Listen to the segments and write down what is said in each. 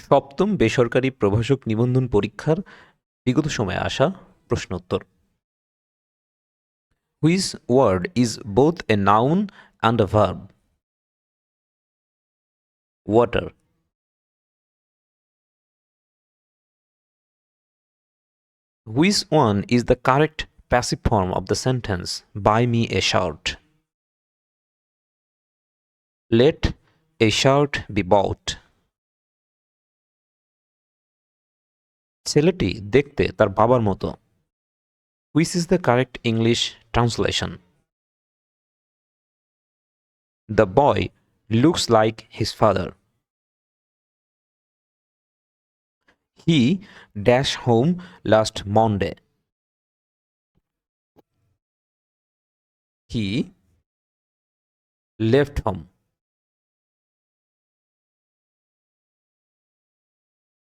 সপ্তম বেসরকারি প্রভাষক নিবন্ধন পরীক্ষার বিগত সময়ে আসা প্রশ্নোত্তর। Which word is both a noun and a verb? Water. Which one is the correct passive form of the sentence by me a shirt? Let a shirt be bought. ছেলেটি দেখতে তার বাবার মতো। Which is the correct English translation? The boy looks like his father. He dashed home last Monday. He left home.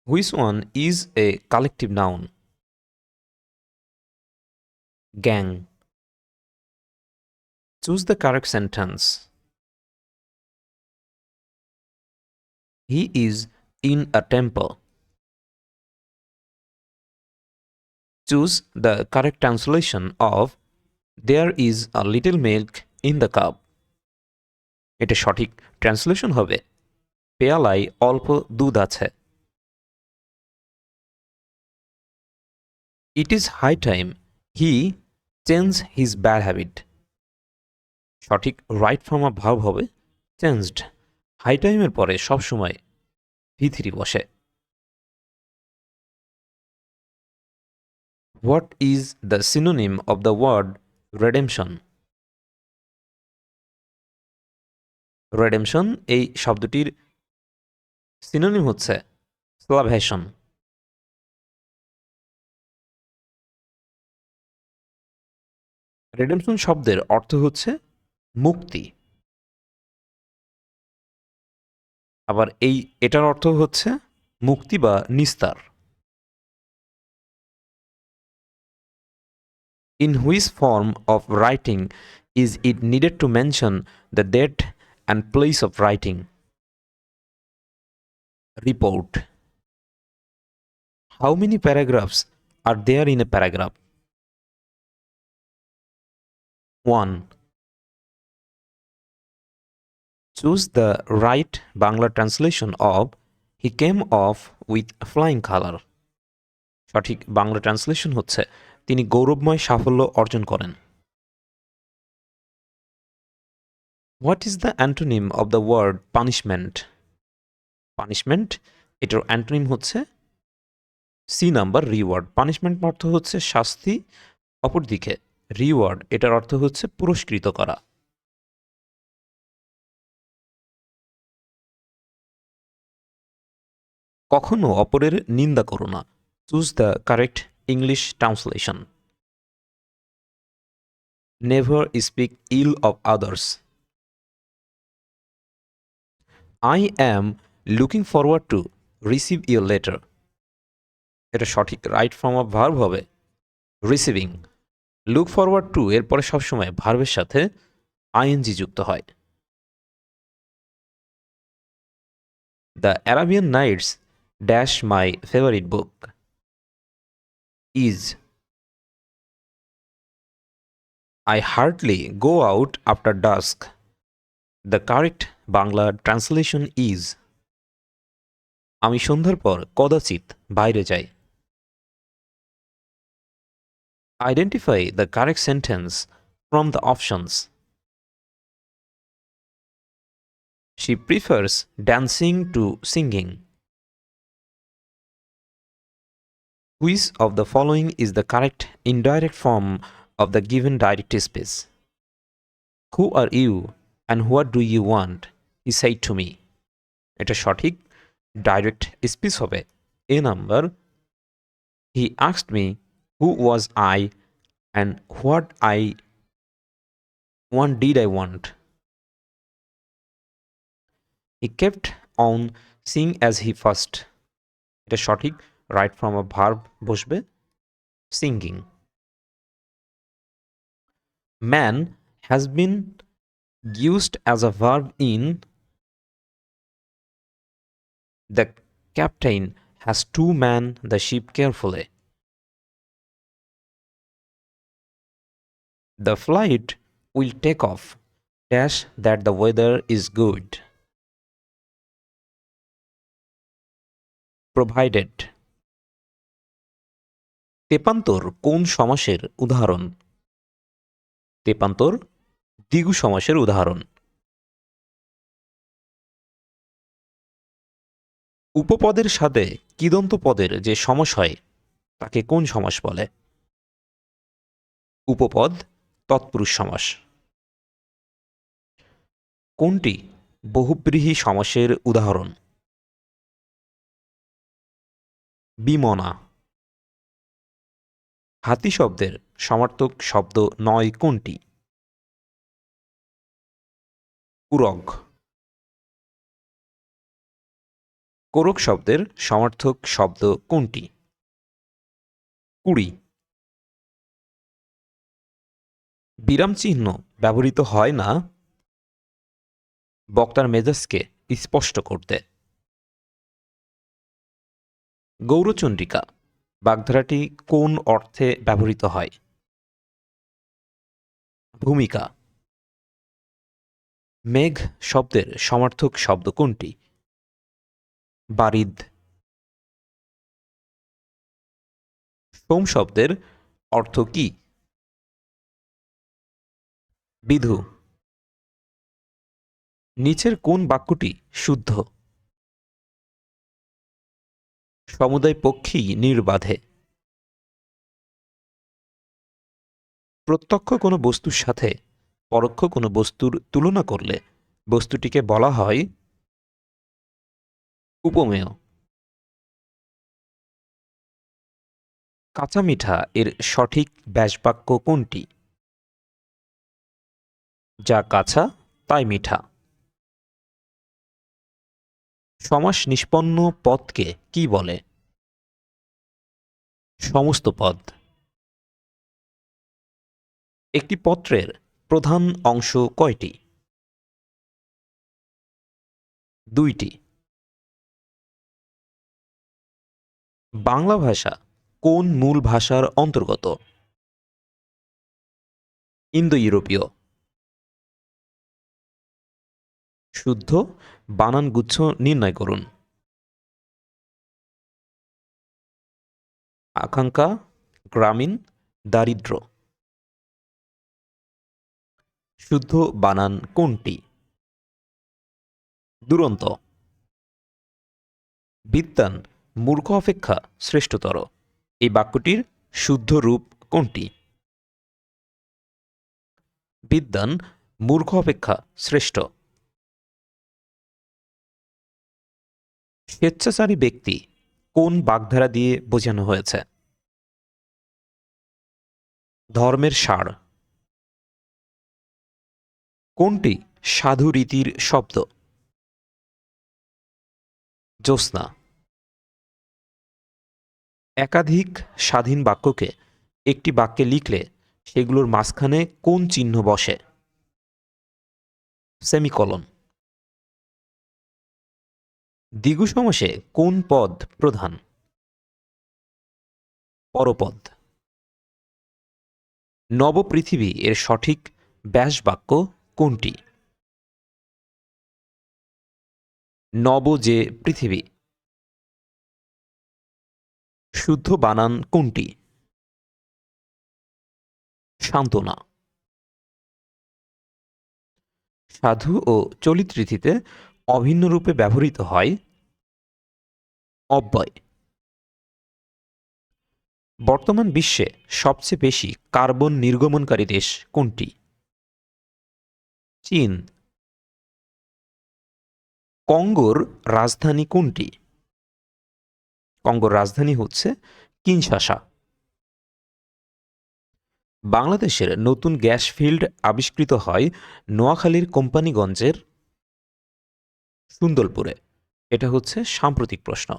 Which one is a collective noun? Gang. Choose the correct sentence. He is in a temple. Choose the correct translation of there is a little milk in the cup. এটা সঠিক translation হবে পেয়ালায় অল্প দুধ আছে। It is high time he changed his bad habit. সঠিক right form of verb হবে changed. High টাইমের পরে সবসময় V3 বসে। What is the synonym of the word redemption? Redemption এই শব্দটির সিনোনিম হচ্ছে স্লাভেশন। রেডেমশন শব্দের অর্থ হচ্ছে মুক্তি, আবার এটার অর্থ হচ্ছে মুক্তি বা নিস্তার। In which form of writing is it needed to mention the date and place of writing? Report. How many paragraphs are there in a paragraph? 1. Choose the right Bangla translation of he came off with flying color. সঠিক Bangla translation হচ্ছে তিনি গৌরবময় সাফল্য অর্জন করেন। What is the antonym of the word punishment? Punishment এটার antonym হচ্ছে C number reward. Punishment অর্থ হচ্ছে শাস্তি, অপরদিকে রিওয়ার্ড এটার অর্থ হচ্ছে পুরস্কৃত করা। কখনো অপরের নিন্দা করো না। Choose the correct English translation. Never speak ill of others. I am looking forward to receive your letter. এটা সঠিক রাইট ফর্ম অফ ভার্ব হবে রিসিভিং। লুক ফরওয়ার্ড টু এরপরে সবসময় ভার্বের সাথে আইএনজি যুক্ত হয়। The Arabian Nights dash my favourite book. Is. I hardly go out after dusk. The correct Bangla translation is আমি সন্ধ্যার পর কদাচিৎ বাইরে যাই। Identify the correct sentence from the options. She prefers dancing to singing. Which of the following is the correct indirect form of the given direct speech? Who are you and what do you want? He said to me. এটা সঠিক direct speech হবে এ number. He asked me who was I and what did I want. He kept on seeing as he first. এটা সঠিক right form of verb বসবে singing. Man has been used as a verb in the captain has to man the ship carefully. The flight will take off dash that the weather is good. Provided. তেপান্তর কোন সমাসের উদাহরণ? তেপান্তর দ্বিগু সমাসের উদাহরণ। উপপদের সাথে কিদন্ত পদের যে সমাস হয় তাকে কোন সমাস বলে? উপপদ তৎপুরুষ সমাস। কোনটি বহুব্রীহি সমাসের উদাহরণ? বিমনা। হাতি শব্দের সমার্থক শব্দ নয় কোনটি? উরগ। কোরক শব্দের সমার্থক শব্দ কোনটি? কুড়ি। বিরাম চিহ্ন ব্যবহৃত হয় না বক্তার মেজাজকে স্পষ্ট করতে। গৌরচন্দ্রিকা বাগধারাটি কোন অর্থে ব্যবহৃত হয়? ভূমিকা। মেঘ শব্দের সমার্থক শব্দ কোনটি? বারিদ। সোম শব্দের অর্থ কি? বিধু। নিচের কোন বাক্যটি শুদ্ধ? সমুদয় পক্ষী নির্বাধে। প্রত্যক্ষ কোনো বস্তুর সাথে পরোক্ষ কোনো বস্তুর তুলনা করলে বস্তুটিকে বলা হয় উপমেয়। কাঁচা মিঠা এর সঠিক ব্যাসবাক্য কোনটি? যা কাঁচা তাই মিঠা। সমাস নিষ্পন্ন পদকে কি বলে? সমস্ত পদ। একটি পত্রের প্রধান অংশ কয়টি? দুইটি। বাংলা ভাষা কোন মূল ভাষার অন্তর্গত? ইন্দো ইউরোপীয়। শুদ্ধ বানানগুচ্ছ নির্ণয় করুন। আকাঙ্ক্ষা, গ্রামীণ, দারিদ্র্য। শুদ্ধ বানান কোনটি? দুরন্ত। বিদ্বান মূর্খ অপেক্ষা শ্রেষ্ঠতর এই বাক্যটির শুদ্ধ রূপ কোনটি? বিদ্বান মূর্খ অপেক্ষা শ্রেষ্ঠ। স্বেচ্ছাচারী ব্যক্তি কোন বাগধারা দিয়ে বোঝানো হয়েছে? ধর্মের সার। কোনটি সাধু রীতির শব্দ? জ্যোৎস্না। একাধিক স্বাধীন বাক্যকে একটি বাক্যে লিখলে সেগুলোর মাঝখানে কোন চিহ্ন বসে? সেমিকলন। দ্বিগু সমাসে কোন পদ প্রধান? পরপদ। নবপৃথিবী এর সঠিক ব্যাসবাক্য কোনটি? নব যে পৃথিবী। শুদ্ধ বানান কোনটি? সান্ত্বনা। সাধু ও চলিত রীতিতে অভিন্ন রূপে ব্যবহৃত হয় অব্যয়। বর্তমান বিশ্বে সবচেয়ে বেশি কার্বন নির্গমনকারী দেশ কোনটি? চীন। কঙ্গোর রাজধানী কোনটি? কঙ্গোর রাজধানী হচ্ছে কিনশাসা। বাংলাদেশের নতুন গ্যাস ফিল্ড আবিষ্কৃত হয় নোয়াখালীর কোম্পানিগঞ্জের সুন্দরপুরে। এটা হচ্ছে সাম্প্রতিক প্রশ্ন।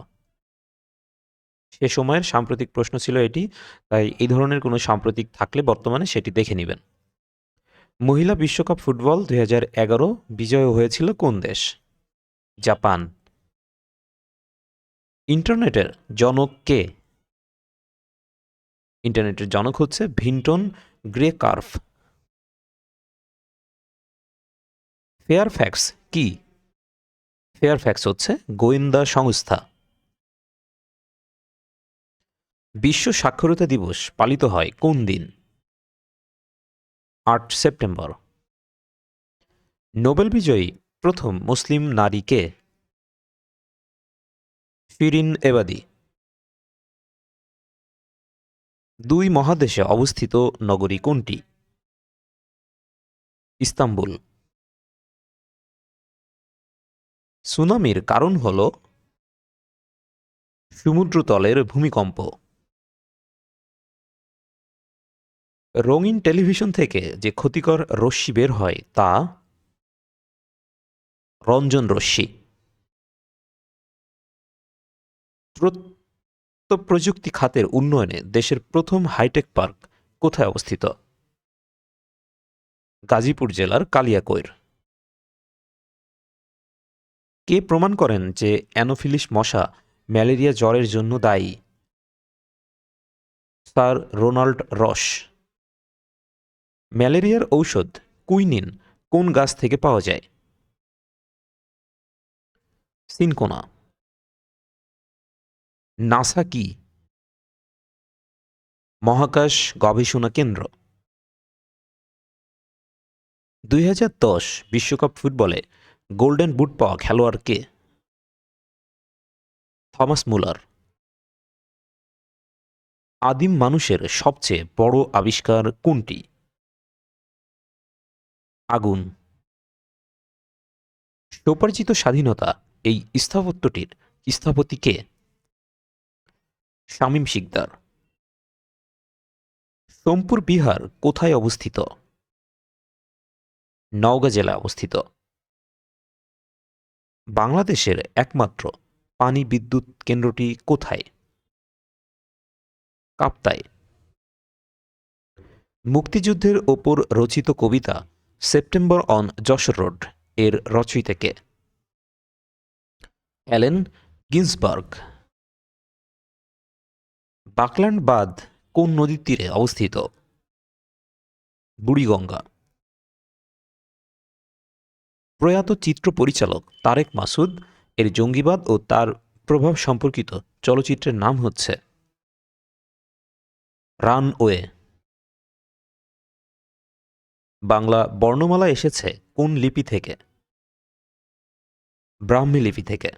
সে সময়ের সাম্প্রতিক প্রশ্ন ছিল এটি, তাই এই ধরনের কোনো সাম্প্রতিক থাকলে বর্তমানে সেটি দেখে নেবেন। মহিলা বিশ্বকাপ ফুটবল 2011 বিজয় হয়েছিল কোন দেশ? জাপান। ইন্টারনেটের জনক কে? ইন্টারনেটের জনক হচ্ছে ভিন্টন গ্রে-কার্ভ। ফেয়ারফ্যাক্স কি? ফেয়ারফ্যাক্স হচ্ছে গোয়েন্দা সংস্থা। বিশ্ব সাক্ষরতা দিবস পালিত হয় কোন দিন? ৮ সেপ্টেম্বর। নোবেল বিজয়ী প্রথম মুসলিম নারী কে? শিরিন এবাদি। দুই মহাদেশে অবস্থিত নগরী কোনটি? ইস্তাম্বুল। সুনামির কারণ হল সমুদ্রতলের ভূমিকম্প। রঙিন টেলিভিশন থেকে যে ক্ষতিকর রশ্মি বের হয় তা রঞ্জন রশ্মি। তথ্য প্রযুক্তি খাতের উন্নয়নে দেশের প্রথম হাইটেক পার্ক কোথায় অবস্থিত? গাজীপুর জেলার কালিয়াকৈর। কে প্রমাণ করেন যে অ্যানোফিলিস মশা ম্যালেরিয়া জ্বরের জন্য দায়ী? স্যার রোনাল্ড রস। ম্যালেরিয়ার ঔষধ কুইনিন কোন গাছ থেকে পাওয়া যায়? সিনকোনা। নাসা কি? মহাকাশ গবেষণা কেন্দ্র। ২০১০ বিশ্বকাপ ফুটবলে গোল্ডেন বুট পাওয়া খেলোয়াড় কে? Thomas Muller. আদিম মানুষের সবচেয়ে বড় আবিষ্কার কোনটি? আগুন। স্বোপার্জিত স্বাধীনতা এই স্থাপত্যটির স্থপতি কে? শামীম শিকদার। সোমপুর বিহার কোথায় অবস্থিত? নওগাঁ জেলায় অবস্থিত। বাংলাদেশের একমাত্র পানি বিদ্যুৎ কেন্দ্রটি কোথায়? কাপ্তায়। মুক্তিযুদ্ধের ওপর রচিত কবিতা সেপ্টেম্বর অন যশোর রোড এর রচয়িতা কে? Allen Ginsberg. বাকল্যান্ড বাঁধ কোন নদীর তীরে অবস্থিত? বুড়িগঙ্গা। প্রয়াত চিত্র পরিচালক তারেক মাসুদ এর জঙ্গিবাদ ও তার প্রভাব সম্পর্কিত চলচ্চিত্রের নাম হচ্ছে রানওয়ে। বাংলা বর্ণমালা এসেছে কোন লিপি থেকে? ব্রাহ্মী লিপি থেকে।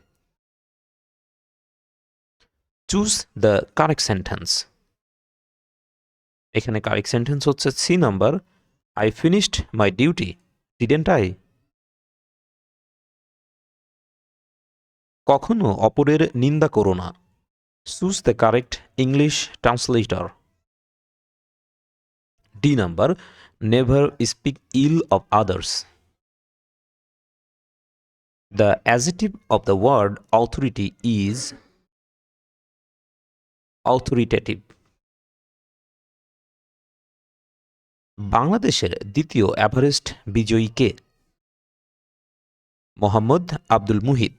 Choose the correct sentence. এখানে কারেক্ট সেন্টেন্স হচ্ছে C number, I finished my duty didn't I? কখনো অপরের নিন্দা করো না। Choose the correct English translator. D number, never speak ill of others. The adjective of the word authority is authoritative. বাংলাদেশের দ্বিতীয় Everest বিজয়ী কে? Mohammad Abdul Muhith.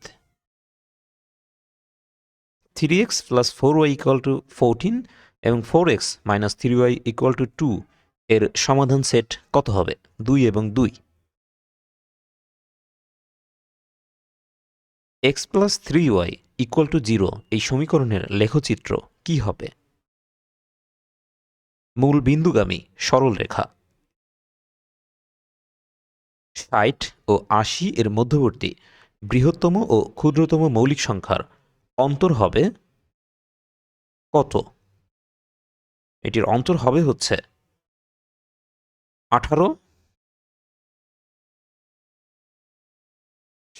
3x + 4y = 14 এবং 4x - 3y = 2 এর সমাধান সেট কত হবে? 2 এবং 2। x + 3y = 0 এই সমীকরণের লেখচিত্র কি হবে? মূল বিন্দুগামী সরল রেখা। ৬০ ও ৮০ এর মধ্যবর্তী বৃহত্তম ও ক্ষুদ্রতম মৌলিক সংখ্যার অন্তর হবে কত? এটির অন্তর হবে হচ্ছে ১৮।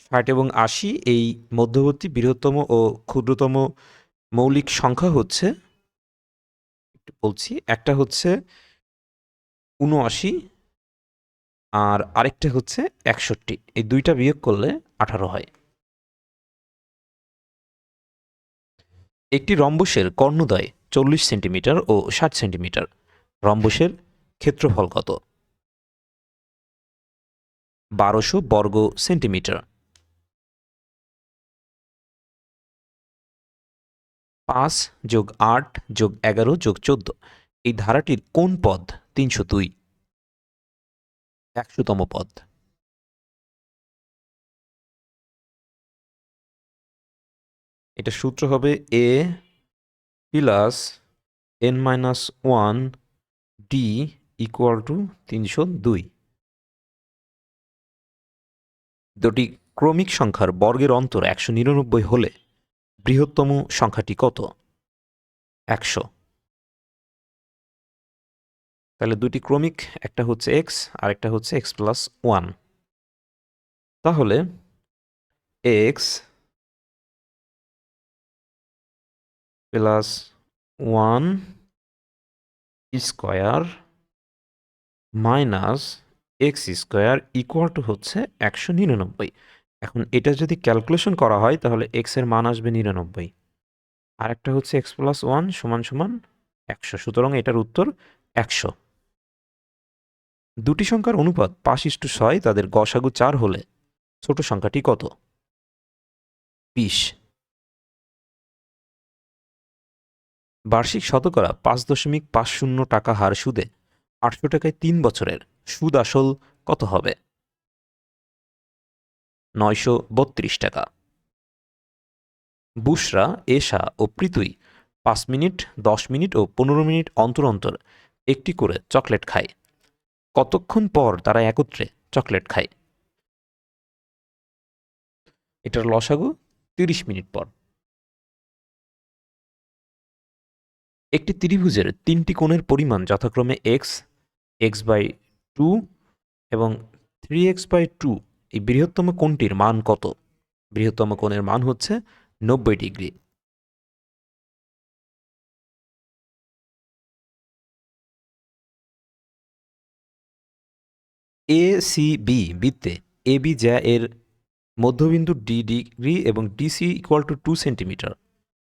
৬০ এবং ৮০ এই মধ্যবর্তী বৃহত্তম ও ক্ষুদ্রতম মৌলিক সংখ্যা হচ্ছে, একটু বলছি, একটা হচ্ছে ৭৯ আর আরেকটা হচ্ছে ৬১। এই দুইটা বিয়োগ করলে ১৮ হয়। একটি রম্বসের কর্ণদ্বয় ৪০ সেন্টিমিটার ও ৬০ সেন্টিমিটার। রম্বসের ক্ষেত্রফল কত? ১২০০ বর্গ সেন্টিমিটার। 5 যোগ 8 যোগ 11 যোগ 14 এই ধারাটির কোন পদ 302? 100তম পদ। এটা সূত্র হবে a plus n-1 d equal to 302। দুটি ক্রমিক সংখ্যার বর্গের অন্তর 199 হলে বৃহত্তম সংখ্যাটি কত? 100। তাহলে দুটি ক্রমিক, একটা হচ্ছে x আর একটা হচ্ছে x+1। তাহলে x plus 1 square minus x square equal to হচ্ছে 199। এখন এটা যদি ক্যালকুলেশন করা হয় তাহলে x এর মান আসবে 99, আর একটা হচ্ছে x+1 সমান সমান 100। সুতরাং এটার উত্তর 100। দুটি সংখ্যার অনুপাত 5:6, তাদের গসাগু 4 হলে ছোট সংখ্যাটি কত? 20। বার্ষিক শতকরা 5.50 টাকা হার সুদে 800 টাকায় 3 বছরের সুদ আসল কত হবে? 932 টাকা। বুশরা, এশা ও প্রীতুই 5 মিনিট, 10 মিনিট ও 15 মিনিট অন্তর অন্তর একটি করে চকলেট খায়। কতক্ষণ পর তারা একত্রে চকলেট খায়? এটার লসাগু 30 মিনিট পর। একটি ত্রিভুজের 3টি কোণের পরিমাণ যথাক্রমে x/2 এবং 3x/2। এই বৃহত্তম কোণটির মান কত? বৃহত্তম কোণের মান হচ্ছে 90 ডিগ্রি। ACB বৃত্তে AB যা এর মধ্যবিন্দু d ডিগ্রি এবং DC ইকুয়াল টু 2 সেন্টিমিটার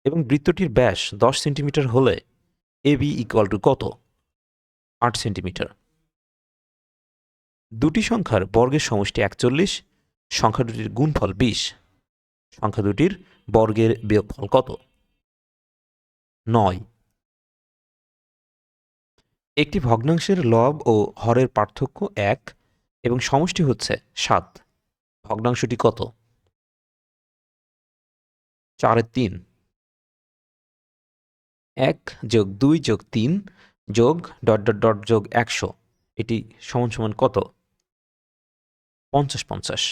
এবং বৃত্তটির ব্যাস 10 সেন্টিমিটার হলে AB ইকুয়াল টু কত? 8 সেন্টিমিটার। দুটি সংখ্যার বর্গের সমষ্টি 41, সংখ্যা দুটির গুণফল 20, সংখ্যা দুটির বর্গের বিয়োগফল কত? 9। একটি ভগ্নাংশের লব ও হরের পার্থক্য 1 এবং সমষ্টি হচ্ছে 7। ভগ্নাংশটি কত? 4/3। 1 যোগ 2 যোগ 3 যোগ ... যোগ 100 এটি সমান সমান কত? 50-50।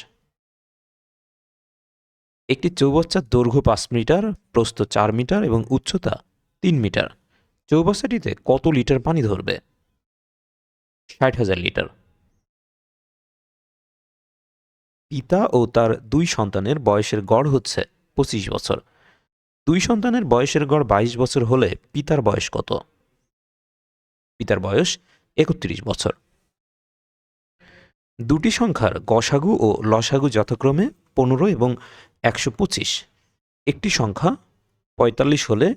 একটি চৌবাচ্চার দৈর্ঘ্য 5 মিটার, প্রস্থ 4 মিটার এবং উচ্চতা 3 মিটার। চৌবাচ্চাটিতে কত লিটার পানি ধরবে? 60,000 লিটার। পিতা ও তার 2 সন্তানের বয়সের গড় হচ্ছে 25 বছর। 2 সন্তানের বয়সের গড় 22 বছর হলে পিতার বয়স কত? পিতার বয়স 31 বছর। দুটি সংখ্যার গসাগু ও লসাগু যথাক্রমে 15 এবং 125। একটি সংখ্যা 45 হলে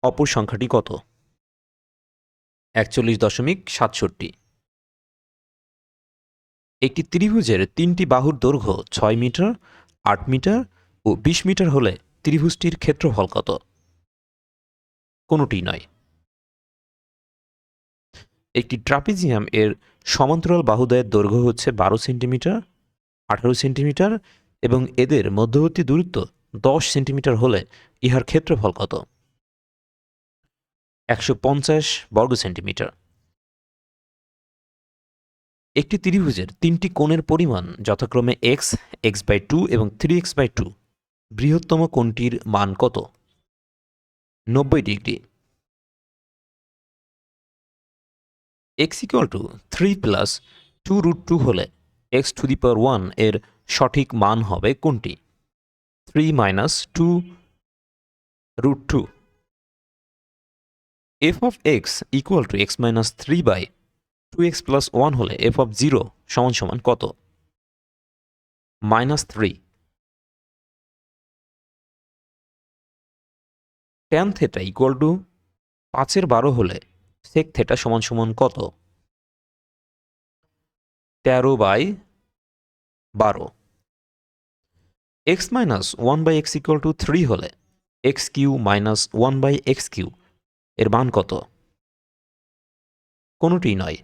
অপর সংখ্যাটি কত? 41.67। একটি ত্রিভুজের 3টি বাহুর দৈর্ঘ্য 6 মিটার, 8 মিটার ও 20 মিটার হলে ত্রিভুজটির ক্ষেত্রফল কত? কোনোটিই নয়। একটি ট্রাপিজিয়াম এর সমান্তরাল বাহুদ্বয়ের দৈর্ঘ্য হচ্ছে 12 সেন্টিমিটার, 18 সেন্টিমিটার এবং এদের মধ্যবর্তী দূরত্ব 10 সেন্টিমিটার হলে ইহার ক্ষেত্রফল কত? 150 বর্গ সেন্টিমিটার। একটি ত্রিভুজের 3টি কোণের পরিমাণ যথাক্রমে x, x/2 এবং 3x/2। বৃহত্তম কোণটির মান কত? 90 degree. x equal to 3 plus 2√2 হলে x⁴ এর সঠিক মান হবে কোনটি? 3 minus 2√2। f of x equal to x minus 3/2x+1 হলে f of 0 সমান সমান কত? -3। tan থিটা ইকুয়াল টু 5/12 হলে sec থিটা সমান সমান কত? 13/12। x minus 1/x equal to 3 হলে এক্স কিউ মাইনাস 1/x³ এর মান কত? কোনোটিই নয়।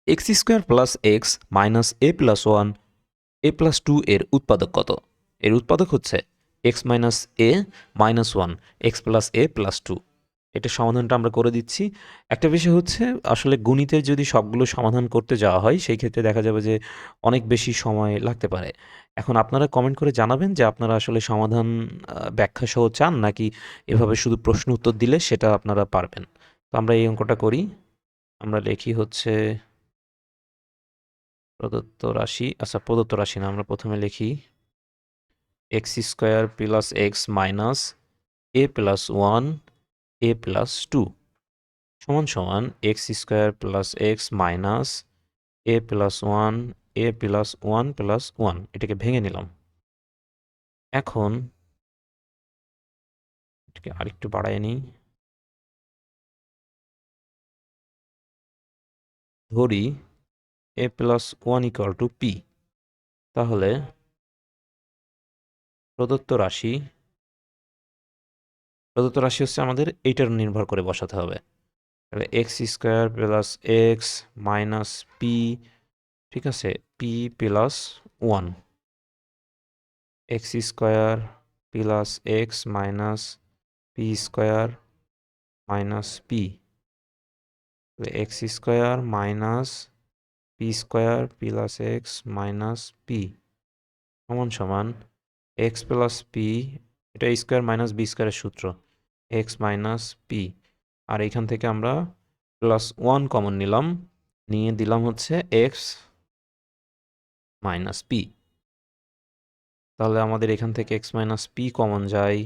x² plus x minus a plus 1 a plus 2 এর উৎপাদক কত? এর উৎপাদক হচ্ছে x minus a minus 1 x plus a plus 2। এটা সমাধানটা আমরা করে দিচ্ছি। একটা বিষয় হচ্ছে আসলে গণিতের যদি সবগুলো সমাধান করতে যাওয়া হয় সেই ক্ষেত্রে দেখা যাবে যে অনেক বেশি সময় লাগতে পারে। এখন আপনারা কমেন্ট করে জানাবেন যে আপনারা আসলে সমাধান ব্যাখ্যা সহ চান নাকি এভাবে শুধু প্রশ্ন উত্তর দিলে সেটা আপনারা পারবেন। তো আমরা এই অঙ্কটা করি। আমরা লিখি হচ্ছে প্রদত্ত রাশি, আচ্ছা প্রদত্ত রাশি না, আমরা প্রথমে লিখি x² plus x minus a plus 1 a plus 2 সমান সমান x² plus x minus a plus 1 a plus 1 plus 1। এটাকে ভেঙে নিলাম। এখন এটাকে আরেকটু বাড়ায় নিই। ধরি a plus 1 equal to p। তাহলে প্রদত্ত রাশি হচ্ছে আমাদের এইটার নির্ভর করে বসাতে হবে। তাহলে x² plus x minus p, ঠিক আছে, p plus 1 x² plus x minus p² minus p, x² minus p² plus x minus p সমান সমান এক্স প্লাস পি, এটা স্কোয়ার মাইনাস বি স্কোয়ারের সূত্র, এক্স মাইনাস পি। আর এখান থেকে আমরা প্লাস 1 কমন নিলাম, নিয়ে দিলাম হচ্ছে এক্স মাইনাস পি। তাহলে আমাদের এখান থেকে এক্স মাইনাস পি কমন যায়,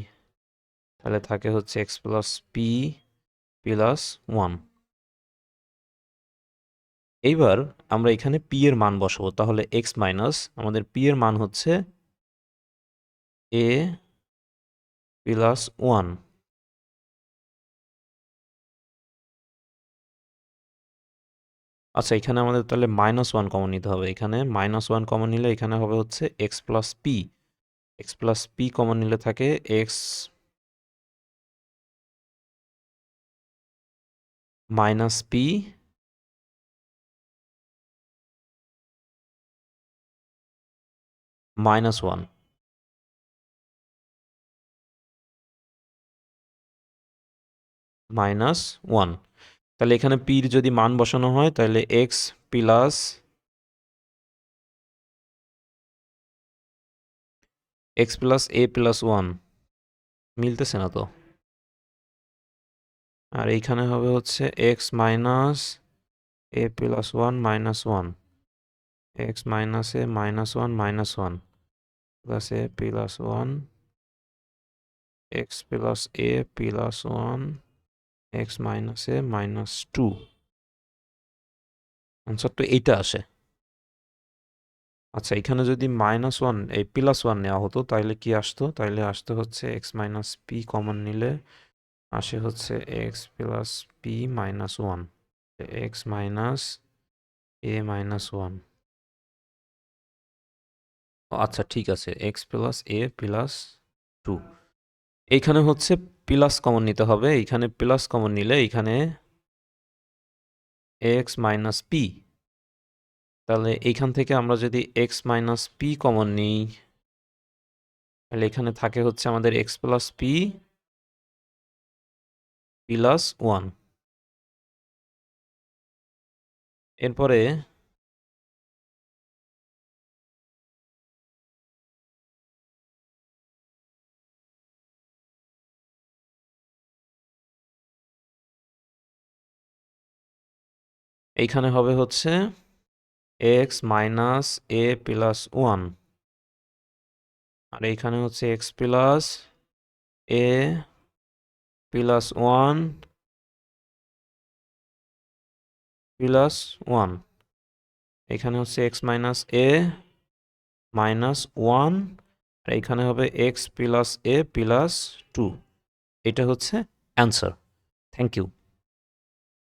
তাহলে থাকে হচ্ছে এক্স প্লাস পি প্লাস 1। এইবার আমরা এখানে পি এর মান বসাবো। তাহলে এক্স মাইনাস আমাদের পি এর মান হচ্ছে এ প্লাস 1। আচ্ছা, এখানে আমাদের তাহলে -1 কমন নিতে হবে। এখানে -1 কমন নিলে এখানে হবে হচ্ছে X plus P. X plus P common নিলে থাকে এক্স মাইনাস পি -1 -1। তাহলে এখানে পির যদি মান বসানো হয় তাহলে এক্স প্লাস এ প্লাস 1 মিলতেছে না তো। আর এইখানে হবে হচ্ছে x minus A plus 1 -1, X minus A -1 -1 plus A plus 1 x plus A plus 1 X minus A -2। Answer তো এইটা আসে। আচ্ছা, এখানে যদি -1 এই +1 নেওয়া হতো তাহলে কি আসতো? তাহলে আসতো হচ্ছে এক্স মাইনাস পি কমন নিলে আসে হচ্ছে X plus P -1 X minus A -1। আচ্ছা ঠিক আছে, এক্স প্লাস এ প্লাস 2। এইখানে হচ্ছে প্লাস কমন নিতে হবে। এইখানে প্লাস কমন নিলে এইখানে এক্স মাইনাস পি, তাহলে এইখান থেকে আমরা যদি এক্স মাইনাস পি কমন নিই তাহলে এখানে থাকে হচ্ছে আমাদের এক্স প্লাস পি প্লাস 1। এরপরে এইখানে হবে হচ্ছে এক্স মাইনাস এ প্লাস 1, আর এইখানে হচ্ছে এক্স প্লাস এ প্লাস 1 প্লাস 1। এখানে হচ্ছে এক্স মাইনাস এ -1, আর এখানে হবে এক্স প্লাস এ প্লাস 2। এটা হচ্ছে অ্যান্সার। Thank you.